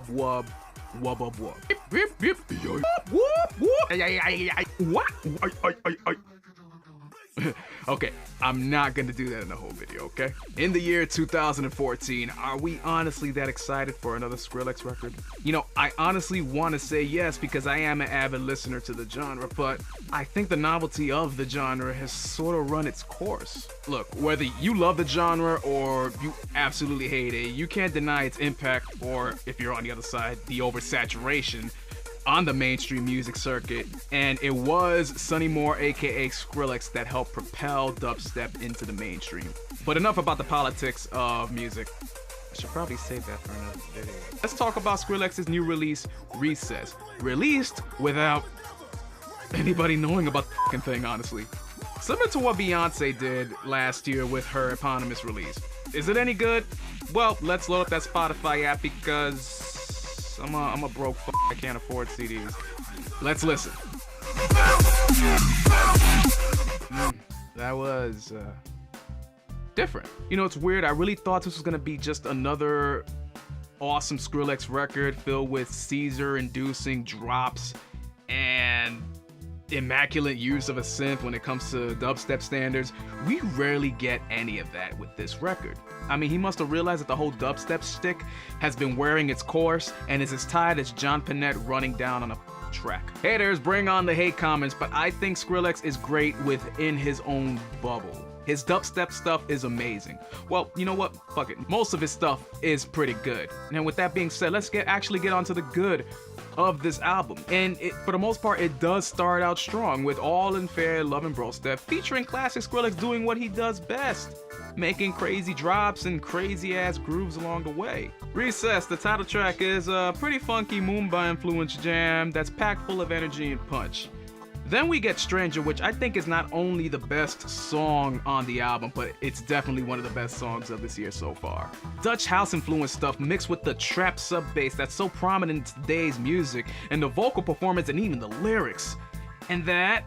wub wub wub wub wub. Beep, beep, beep. Whoop whoop. What? Okay, I'm not gonna do that in the whole video, okay? In the year 2014, are we honestly that excited for another Skrillex record? You know, I honestly want to say yes because I am an avid listener to the genre, but I think the novelty of the genre has sort of run its course. Look, whether you love the genre or you absolutely hate it, you can't deny its impact, or if you're on the other side, the oversaturation on the mainstream music circuit, and it was Sonny Moore aka Skrillex that helped propel dubstep into the mainstream. But enough about the politics of music. I should probably save that for another video. Let's talk about Skrillex's new release, Recess. Released without anybody knowing about the fucking thing, honestly. Similar to what Beyonce did last year with her eponymous release. Is it any good? Well, let's load up that Spotify app because I'm a broke f***. I can't afford CDs. Let's listen. That was different. You know, it's weird. I really thought this was gonna be just another awesome Skrillex record filled with Caesar-inducing drops and immaculate use of a synth when it comes to dubstep standards. We rarely get any of that with this record. I mean, he must have realized that the whole dubstep shtick has been wearing its course and is as tired as John Pinette running down on a track. Haters, bring on the hate comments, but I think Skrillex is great within his own bubble. His dubstep stuff is amazing. Well, you know what? Fuck it. Most of his stuff is pretty good. And with that being said, let's actually get onto the good of this album. And for the most part, it does start out strong with All in Fair Love and Bro Step, featuring classic Skrillex doing what he does best, making crazy drops and crazy ass grooves along the way. Recess, the title track, is a pretty funky Moomba influenced jam that's packed full of energy and punch. Then we get Stranger, which I think is not only the best song on the album, but it's definitely one of the best songs of this year so far. Dutch house influenced stuff mixed with the trap sub bass that's so prominent in today's music, and the vocal performance and even the lyrics. And that,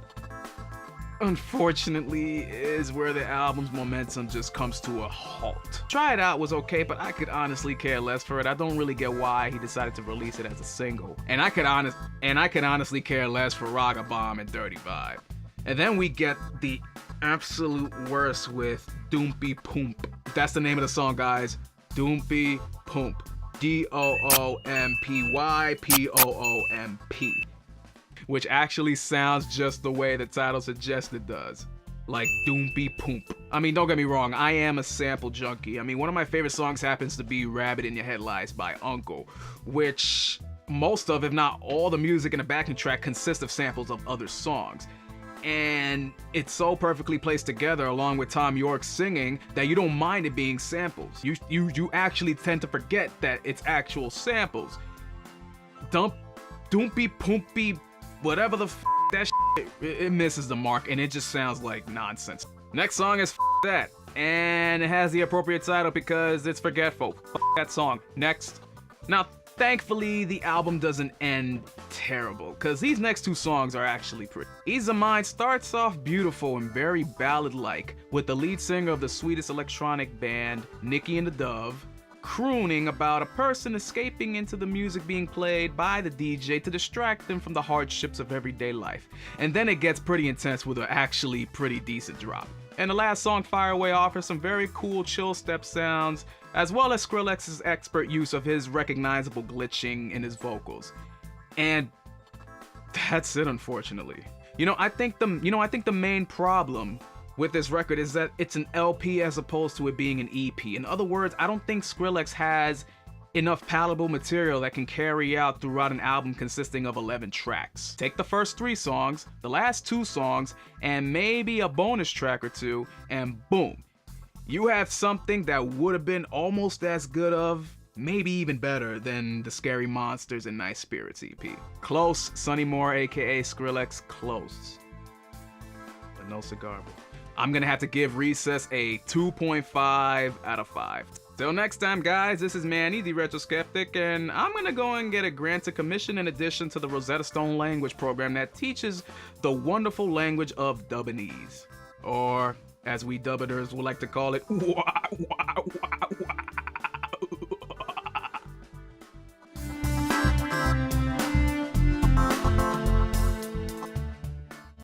unfortunately, is where the album's momentum just comes to a halt. Try It Out was okay, but I could honestly care less for it. I don't really get why he decided to release it as a single. And I could honestly care less for Raga Bomb and Dirty Vibe. And then we get the absolute worst with Doompy Poomp. That's the name of the song, guys. Doompy Poomp. D-O-O-M-P-Y-P-O-O-M-P. Which actually sounds just the way the title suggests it does. Like Doompy Poomp. I mean, don't get me wrong, I am a sample junkie. I mean, one of my favorite songs happens to be Rabbit in Your Headlights by Uncle, which most of, if not all, the music in the backing track consists of samples of other songs. And it's so perfectly placed together along with Tom York singing that you don't mind it being samples. You actually tend to forget that it's actual samples. Doompy Poompy, whatever the f that shit, it misses the mark and it just sounds like nonsense. Next song is F That, and it has the appropriate title because it's forgetful. F that song. Next. Now, thankfully, the album doesn't end terrible, because these next two songs are actually pretty. Ease of Mind starts off beautiful and very ballad-like, with the lead singer of the sweetest electronic band, Nicky and the Dove, crooning about a person escaping into the music being played by the DJ to distract them from the hardships of everyday life. And then it gets pretty intense with an actually pretty decent drop. And the last song, Fire Away, offers some very cool chill step sounds, as well as Skrillex's expert use of his recognizable glitching in his vocals. And that's it, unfortunately. I think the main problem with this record is that it's an LP as opposed to it being an EP. In other words, I don't think Skrillex has enough palatable material that can carry out throughout an album consisting of 11 tracks. Take the first 3 songs, the last 2 songs, and maybe a bonus track or 2, and boom, you have something that would have been almost as good of, maybe even better than the Scary Monsters and Nice Spirits EP. Close, Sonny Moore aka Skrillex, close. But no cigar. I'm gonna have to give Recess a 2.5 out of 5. Till next time, guys, this is Manny, the Retro Skeptic, and I'm gonna go and get a granted commission in addition to the Rosetta Stone language program that teaches the wonderful language of Dubonese. Or, as we Dubiters would like to call it, wah, wah, wah.